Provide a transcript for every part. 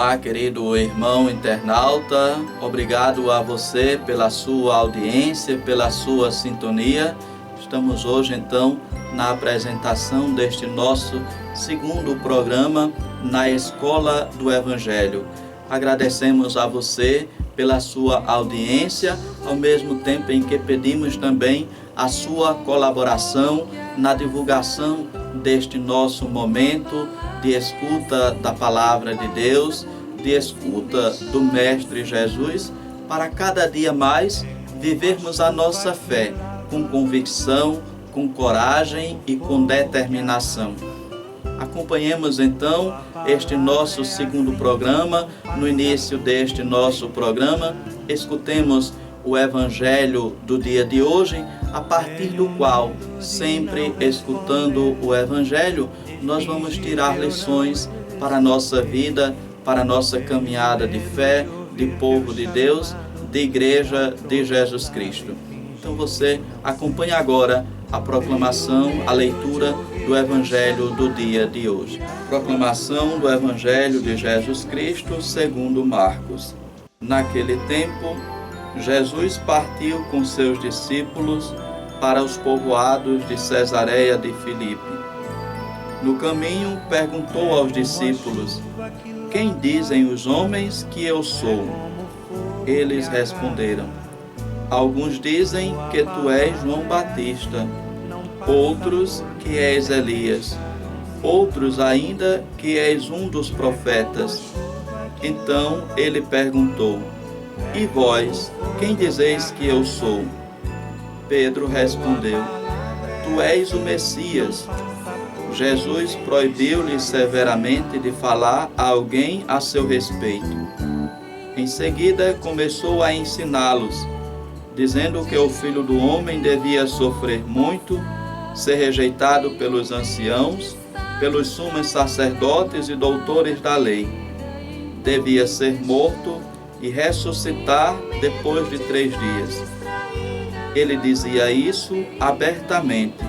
Olá, querido irmão internauta, obrigado a você pela sua audiência, pela sua sintonia. Estamos hoje então na apresentação deste nosso segundo programa na Escola do Evangelho. Agradecemos a você pela sua audiência, ao mesmo tempo em que pedimos também a sua colaboração na divulgação deste nosso momento de escuta da Palavra de Deus, de escuta do Mestre Jesus, para cada dia mais vivermos a nossa fé com convicção, com coragem e com determinação. Acompanhemos então este nosso segundo programa. No início deste nosso programa, escutemos o Evangelho do dia de hoje, a partir do qual, sempre escutando o Evangelho, nós vamos tirar lições para a nossa vida, para a nossa caminhada de fé, de povo de Deus, de Igreja de Jesus Cristo. Então você acompanha agora a proclamação, a leitura do Evangelho do dia de hoje. Proclamação do Evangelho de Jesus Cristo segundo Marcos. Naquele tempo, Jesus partiu com seus discípulos para os povoados de Cesareia de Filipe. No caminho, perguntou aos discípulos: "Quem dizem os homens que eu sou?" Eles responderam: "Alguns dizem que tu és João Batista, outros que és Elias, outros ainda que és um dos profetas." Então ele perguntou: "E vós, quem dizeis que eu sou?" Pedro respondeu: "Tu és o Messias." Jesus proibiu-lhe severamente de falar a alguém a seu respeito. Em seguida começou a ensiná-los, dizendo que o Filho do Homem devia sofrer muito, ser rejeitado pelos anciãos, pelos sumos sacerdotes e doutores da lei. Devia ser morto e ressuscitar depois de 3 dias. Ele dizia isso abertamente.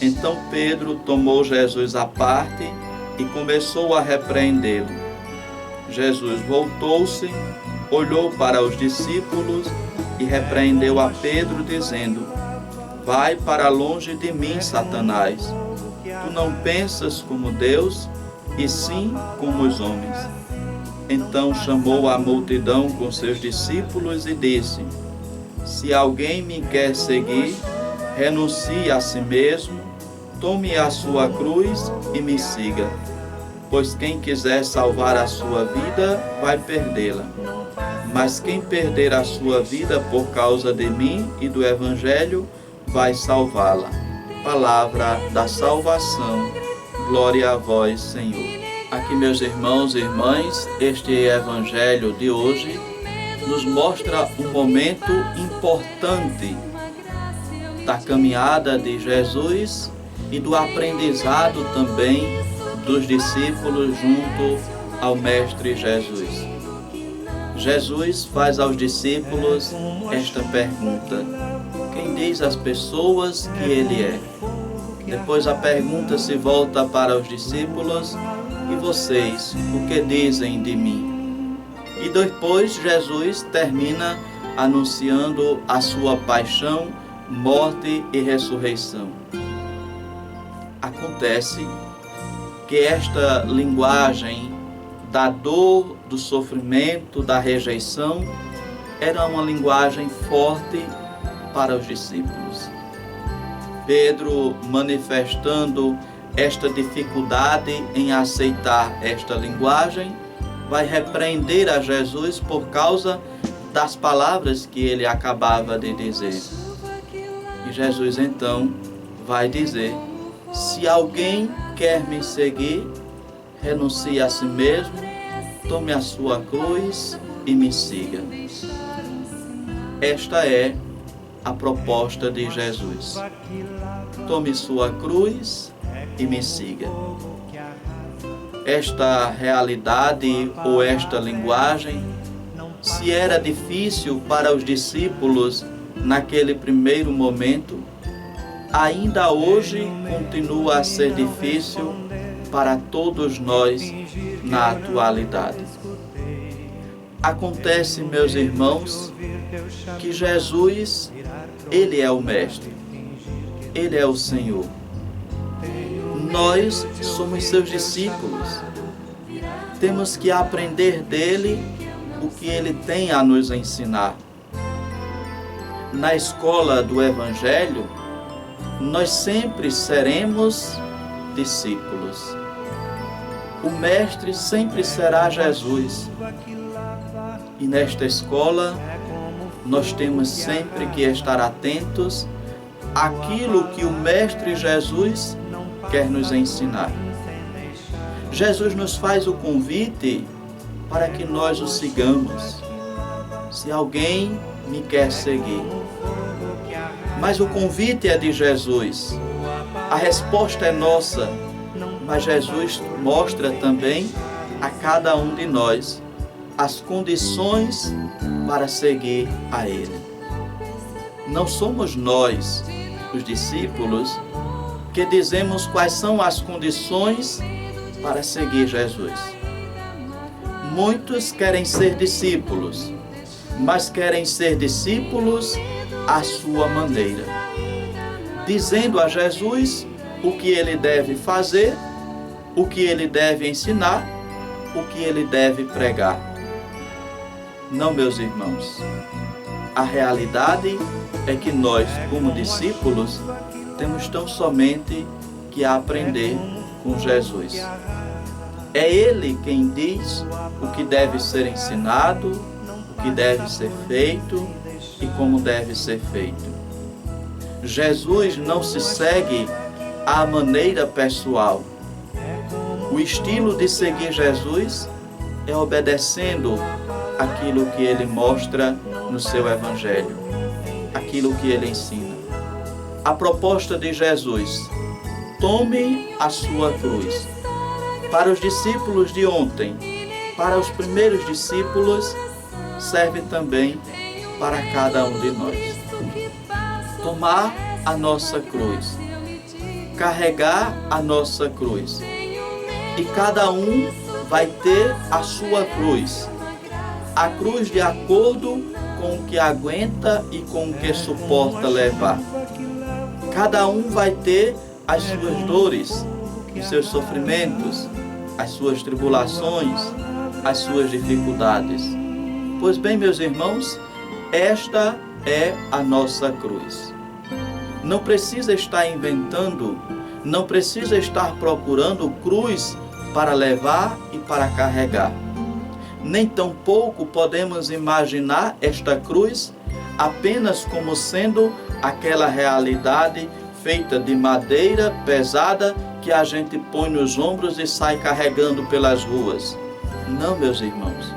Então Pedro tomou Jesus à parte e começou a repreendê-lo. Jesus voltou-se, olhou para os discípulos e repreendeu a Pedro, dizendo: "Vai para longe de mim, Satanás. Tu não pensas como Deus, e sim como os homens." Então chamou a multidão com seus discípulos e disse: "Se alguém me quer seguir, renuncie a si mesmo, tome a sua cruz e me siga. Pois quem quiser salvar a sua vida, vai perdê-la. Mas quem perder a sua vida por causa de mim e do Evangelho, vai salvá-la." Palavra da salvação. Glória a vós, Senhor. Aqui, meus irmãos e irmãs, este Evangelho de hoje nos mostra um momento importante da caminhada de Jesus e do aprendizado também dos discípulos junto ao Mestre Jesus. Jesus faz aos discípulos esta pergunta: "Quem diz às pessoas que ele é?" Depois a pergunta se volta para os discípulos: "E vocês, o que dizem de mim?" E depois Jesus termina anunciando a sua paixão, morte e ressurreição. Acontece que esta linguagem da dor, do sofrimento, da rejeição, era uma linguagem forte para os discípulos. Pedro, manifestando esta dificuldade em aceitar esta linguagem, vai repreender a Jesus por causa das palavras que ele acabava de dizer. E Jesus então vai dizer: "Se alguém quer me seguir, renuncie a si mesmo, tome a sua cruz e me siga." Esta é a proposta de Jesus. Tome sua cruz e me siga. Esta realidade ou esta linguagem, se era difícil para os discípulos naquele primeiro momento, ainda hoje continua a ser difícil para todos nós na atualidade. Acontece, meus irmãos, que Jesus, Ele é o Mestre, Ele é o Senhor. Nós somos seus discípulos. Temos que aprender dele o que ele tem a nos ensinar. Na escola do Evangelho, nós sempre seremos discípulos. O Mestre sempre será Jesus. E nesta escola, nós temos sempre que estar atentos àquilo que o Mestre Jesus quer nos ensinar. Jesus nos faz o convite para que nós o sigamos. Se alguém me quer seguir. Mas o convite é de Jesus. A resposta é nossa. Mas Jesus mostra também a cada um de nós as condições para seguir a Ele. Não somos nós, os discípulos, que dizemos quais são as condições para seguir Jesus. Muitos querem ser discípulos, mas querem ser discípulos à sua maneira, dizendo a Jesus o que ele deve fazer, o que ele deve ensinar, o que ele deve pregar. Não, meus irmãos, a realidade é que nós, como discípulos, temos tão somente que aprender com Jesus. É Ele quem diz o que deve ser ensinado, o que deve ser feito e como deve ser feito. Jesus não se segue à maneira pessoal. O estilo de seguir Jesus é obedecendo aquilo que Ele mostra no seu Evangelho, aquilo que Ele ensina. A proposta de Jesus: tome a sua cruz. Para os discípulos de ontem, para os primeiros discípulos, serve também para cada um de nós. Tomar a nossa cruz, carregar a nossa cruz. E cada um vai ter a sua cruz. A cruz de acordo com o que aguenta e com o que suporta levar. Cada um vai ter as suas dores, os seus sofrimentos, as suas tribulações, as suas dificuldades. Pois bem, meus irmãos, esta é a nossa cruz. Não precisa estar inventando, não precisa estar procurando cruz para levar e para carregar. Nem tampouco podemos imaginar esta cruz apenas como sendo aquela realidade feita de madeira pesada que a gente põe nos ombros e sai carregando pelas ruas. Não, meus irmãos.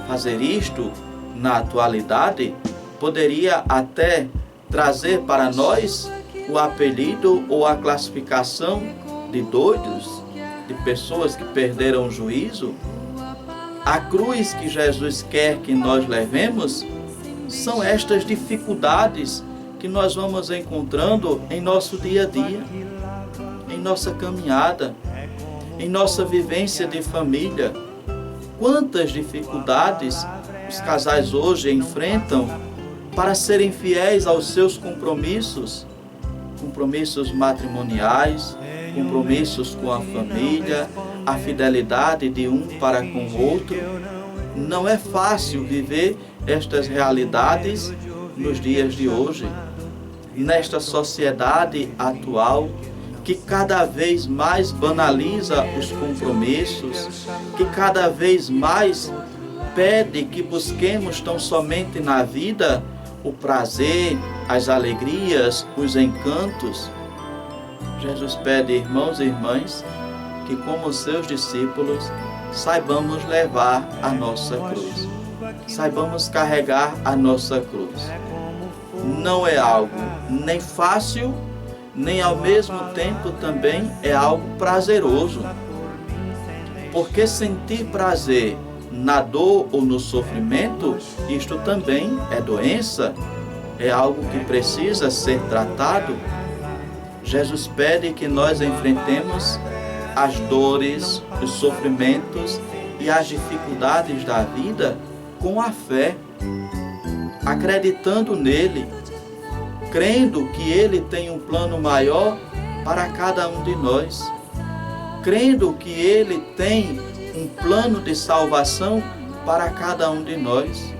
Fazer isto, na atualidade, poderia até trazer para nós o apelido ou a classificação de doidos, de pessoas que perderam o juízo. A cruz que Jesus quer que nós levemos são estas dificuldades que nós vamos encontrando em nosso dia a dia, em nossa caminhada, em nossa vivência de família. Quantas dificuldades os casais hoje enfrentam para serem fiéis aos seus compromissos, compromissos matrimoniais, compromissos com a família, a fidelidade de um para com o outro. Não é fácil viver estas realidades nos dias de hoje, nesta sociedade atual que cada vez mais banaliza os compromissos, que cada vez mais pede que busquemos tão somente na vida o prazer, as alegrias, os encantos. Jesus pede, irmãos e irmãs, que como seus discípulos saibamos levar a nossa cruz, saibamos carregar a nossa cruz. Não é algo nem fácil, nem ao mesmo tempo também é algo prazeroso. Porque sentir prazer na dor ou no sofrimento, isto também é doença, é algo que precisa ser tratado. Jesus pede que nós enfrentemos as dores, os sofrimentos e as dificuldades da vida com a fé, acreditando nele, crendo que ele tem um plano maior para cada um de nós, crendo que ele tem um plano de salvação para cada um de nós,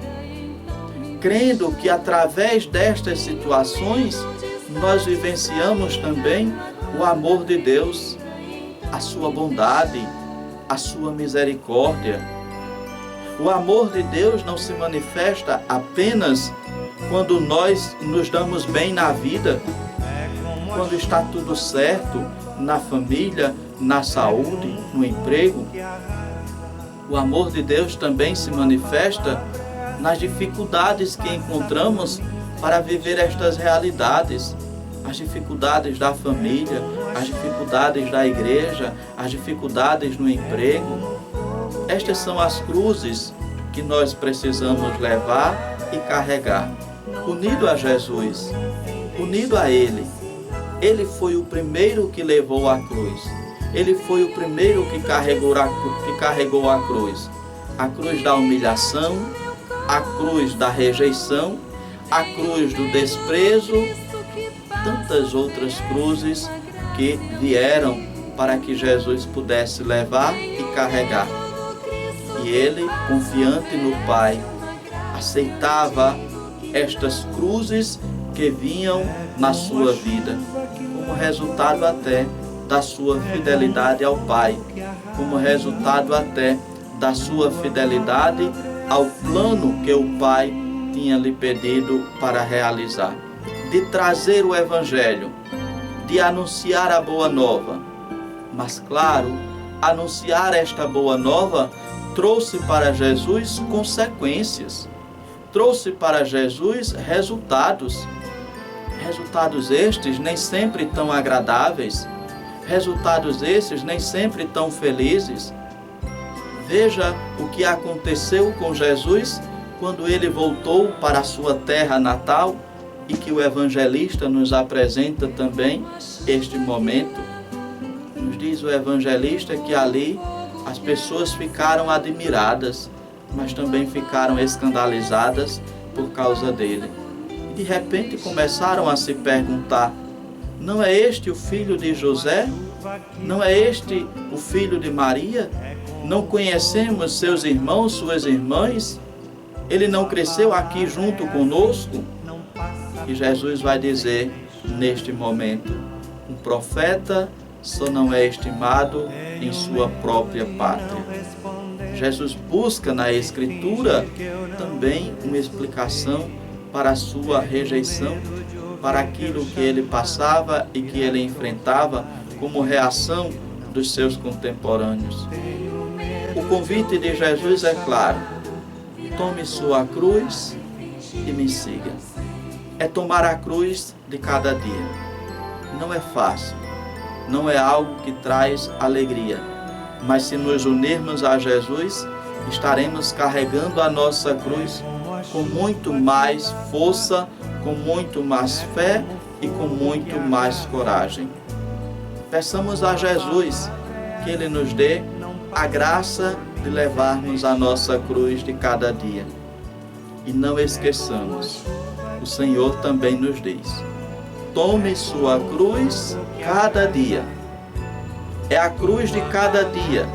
crendo que através destas situações nós vivenciamos também o amor de Deus, a sua bondade, a sua misericórdia. O amor de Deus não se manifesta apenas quando nós nos damos bem na vida, quando está tudo certo na família, na saúde, no emprego. O amor de Deus também se manifesta nas dificuldades que encontramos para viver estas realidades. As dificuldades da família, as dificuldades da igreja, as dificuldades no emprego. Estas são as cruzes que nós precisamos levar e carregar. Unido a Jesus, unido a Ele. Ele foi o primeiro que levou a cruz. Ele foi o primeiro que carregou a cruz. A cruz da humilhação, a cruz da rejeição, a cruz do desprezo, tantas outras cruzes que vieram para que Jesus pudesse levar e carregar. E ele, confiante no Pai, aceitava estas cruzes que vinham na sua vida, como resultado até da sua fidelidade ao Pai, como resultado até da sua fidelidade ao plano que o Pai tinha lhe pedido para realizar, de trazer o Evangelho, de anunciar a Boa Nova. Mas claro, anunciar esta Boa Nova trouxe para Jesus consequências, trouxe para Jesus resultados. Resultados estes nem sempre tão agradáveis, resultados esses nem sempre tão felizes. Veja o que aconteceu com Jesus quando ele voltou para a sua terra natal e que o evangelista nos apresenta também este momento. Nos diz o evangelista que ali as pessoas ficaram admiradas, mas também ficaram escandalizadas por causa dele. E de repente começaram a se perguntar: não é este o filho de José? Não é este o filho de Maria? Não conhecemos seus irmãos, suas irmãs? Ele não cresceu aqui junto conosco? E Jesus vai dizer neste momento: um profeta só não é estimado em sua própria pátria. Jesus busca na Escritura também uma explicação para a sua rejeição, para aquilo que ele passava e que ele enfrentava como reação dos seus contemporâneos. O convite de Jesus é claro: tome sua cruz e me siga. É tomar a cruz de cada dia. Não é fácil, não é algo que traz alegria, mas se nos unirmos a Jesus, estaremos carregando a nossa cruz com muito mais força, com muito mais fé e com muito mais coragem. Peçamos a Jesus que Ele nos dê a graça de levarmos a nossa cruz de cada dia. E não esqueçamos, o Senhor também nos diz: tome sua cruz cada dia. É a cruz de cada dia.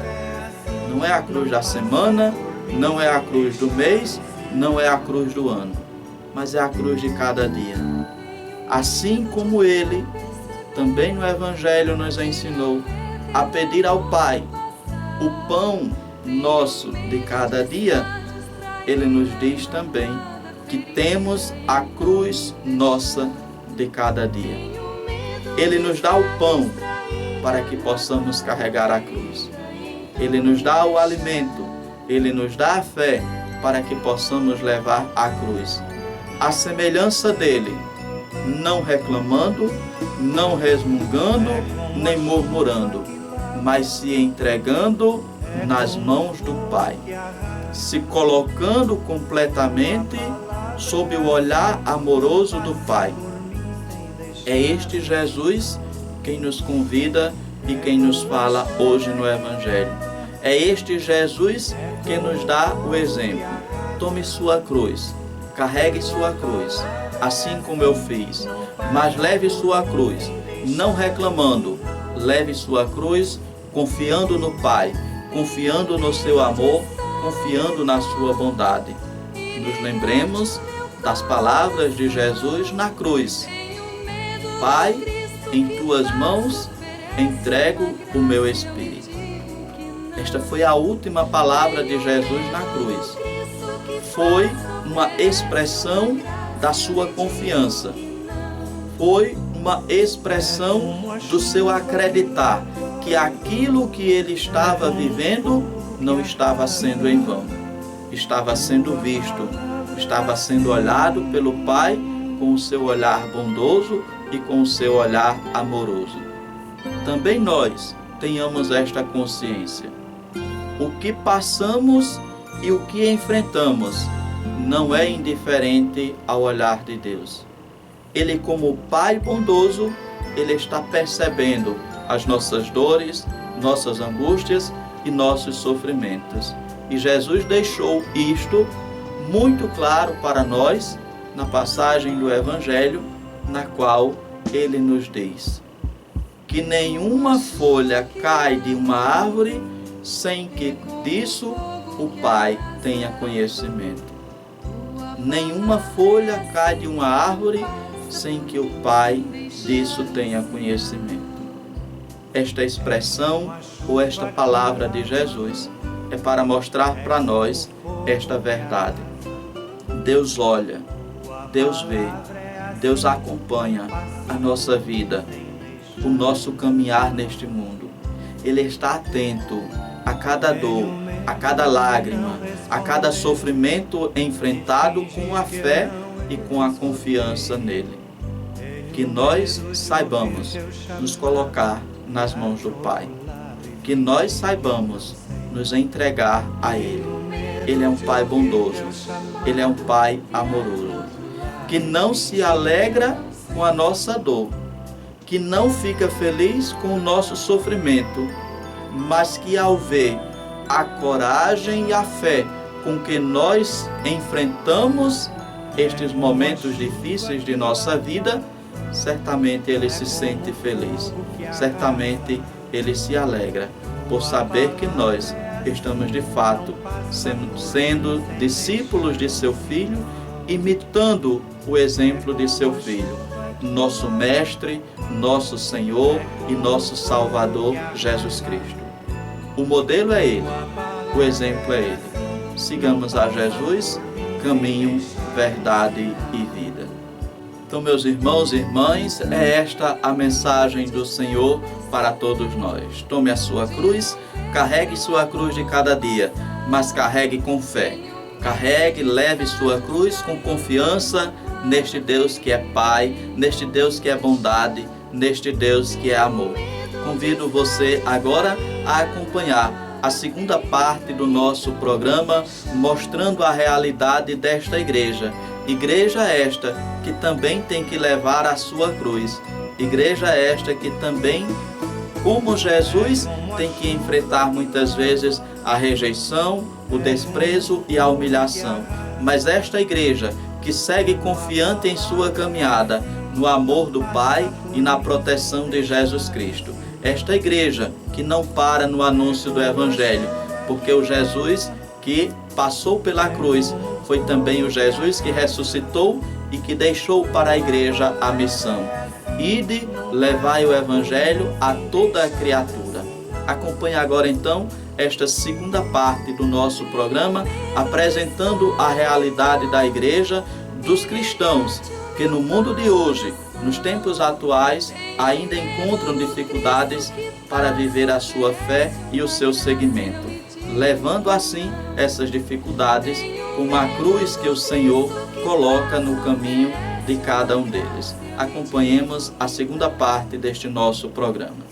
Não é a cruz da semana, não é a cruz do mês, não é a cruz do ano, mas é a cruz de cada dia. Assim como Ele, também no Evangelho, nos ensinou a pedir ao Pai o pão nosso de cada dia, Ele nos diz também que temos a cruz nossa de cada dia. Ele nos dá o pão para que possamos carregar a cruz. Ele nos dá o alimento, Ele nos dá a fé para que possamos levar a cruz. A semelhança dele, não reclamando, não resmungando, nem murmurando, mas se entregando nas mãos do Pai, se colocando completamente sob o olhar amoroso do Pai. É este Jesus quem nos convida e quem nos fala hoje no Evangelho. É este Jesus que nos dá o exemplo. Tome sua cruz, carregue sua cruz, assim como eu fiz, mas leve sua cruz, não reclamando, leve sua cruz confiando no Pai, confiando no seu amor, confiando na sua bondade. Nos lembremos das palavras de Jesus na cruz. Pai, em tuas mãos entrego o meu espírito. Esta foi a última palavra de Jesus na cruz. Foi uma expressão da sua confiança. Foi uma expressão do seu acreditar que aquilo que ele estava vivendo não estava sendo em vão. Estava sendo visto, estava sendo olhado pelo Pai com o seu olhar bondoso e com o seu olhar amoroso. Também nós tenhamos esta consciência. O que passamos e o que enfrentamos não é indiferente ao olhar de Deus. Ele, como Pai bondoso, Ele está percebendo as nossas dores, nossas angústias e nossos sofrimentos. E Jesus deixou isto muito claro para nós na passagem do Evangelho, na qual Ele nos diz que nenhuma folha cai de uma árvore sem que disso o Pai tenha conhecimento. Nenhuma folha cai de uma árvore sem que o Pai disso tenha conhecimento. Esta expressão ou esta palavra de Jesus é para mostrar para nós esta verdade. Deus olha, Deus vê, Deus acompanha a nossa vida, o nosso caminhar neste mundo. Ele está atento a cada dor, a cada lágrima, a cada sofrimento enfrentado com a fé e com a confiança nele. Que nós saibamos nos colocar nas mãos do Pai. Que nós saibamos nos entregar a Ele. Ele é um Pai bondoso. Ele é um Pai amoroso. Que não se alegra com a nossa dor. Que não fica feliz com o nosso sofrimento. Mas que ao ver a coragem e a fé com que nós enfrentamos estes momentos difíceis de nossa vida, certamente ele se sente feliz, certamente ele se alegra por saber que nós estamos de fato sendo discípulos de seu Filho, imitando o exemplo de seu Filho, nosso Mestre, nosso Senhor e nosso Salvador Jesus Cristo. O modelo é Ele, o exemplo é Ele. Sigamos a Jesus, caminho, verdade e vida. Então, meus irmãos e irmãs, é esta a mensagem do Senhor para todos nós. Tome a sua cruz, carregue sua cruz de cada dia, mas carregue com fé. Carregue, leve sua cruz com confiança neste Deus que é Pai, neste Deus que é bondade, neste Deus que é amor. Convido você agora a acompanhar a segunda parte do nosso programa, mostrando a realidade desta igreja. Igreja esta que também tem que levar a sua cruz. Igreja esta que também, como Jesus, tem que enfrentar muitas vezes a rejeição, o desprezo e a humilhação. Mas esta igreja que segue confiante em sua caminhada, no amor do Pai e na proteção de Jesus Cristo. Esta igreja que não para no anúncio do Evangelho, porque o Jesus que passou pela cruz foi também o Jesus que ressuscitou e que deixou para a igreja a missão. Ide, levai o Evangelho a toda a criatura. Acompanhe agora então esta segunda parte do nosso programa, apresentando a realidade da igreja, dos cristãos que no mundo de hoje, nos tempos atuais, ainda encontram dificuldades para viver a sua fé e o seu seguimento, levando assim essas dificuldades com uma cruz que o Senhor coloca no caminho de cada um deles. Acompanhemos a segunda parte deste nosso programa.